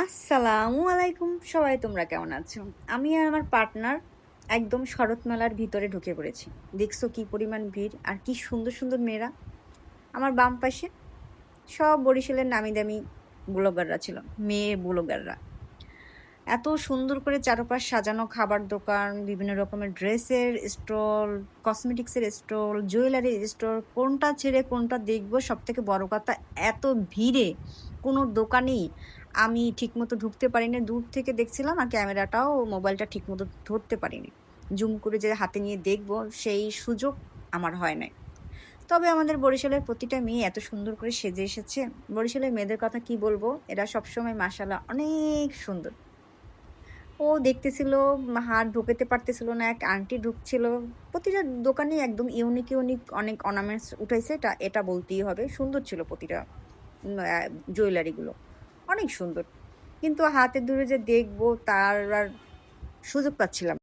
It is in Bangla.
আসসালামু আলাইকুম, সবাই তোমরা কেমন আছো? আমি আর আমার পার্টনার একদম শরৎ মেলার ভিতরে ঢুকে পড়েছি। দেখছো কি পরিমাণ ভিড় আর কি সুন্দর সুন্দর মেয়েরা। আমার বাম পাশে সব বরিশালের নামি দামি ব্লগাররা ছিল, মেয়ে ব্লগাররা। এত সুন্দর করে চারপাশ সাজানো, খাবার দোকান, বিভিন্ন রকমের ড্রেসের স্টল, কসমেটিক্সের স্টল, জুয়েলারির স্টল, কোনটা ছেড়ে কোনটা দেখবো। সব থেকে বড় কথা, এত ভিড়ে কোনো দোকানেই আমি ঠিকমতো ঢুকতে পারিনি। দূর থেকে দেখছিলাম আর ক্যামেরাটাও, মোবাইলটা ঠিকমতো ধরতে পারিনি। জুম করে যে হাতে নিয়ে দেখবো সেই সুযোগ আমার হয় নাই। তবে আমাদের বরিশালের প্রতিটা মেয়ে এত সুন্দর করে সেজে এসেছে। বরিশালের মেয়েদের কথা কি বলবো, এরা সবসময় মাশাআল্লাহ অনেক সুন্দর। ও দেখতেছিল, হাত ঢুকাতে পারতেছিল না, এক আন্টি ঢুকছিল। প্রতিটা দোকানে একদম ইউনিক ইউনিক অনেক অর্নামেন্টস উঠাইছে, এটা এটা বলতেই হবে। সুন্দর ছিল প্রতিটা জুয়েলারিগুলো, অনেক সুন্দর। কিন্তু হাতে ধরে যে দেখবো তার আর সুযোগ পাচ্ছিলাম না।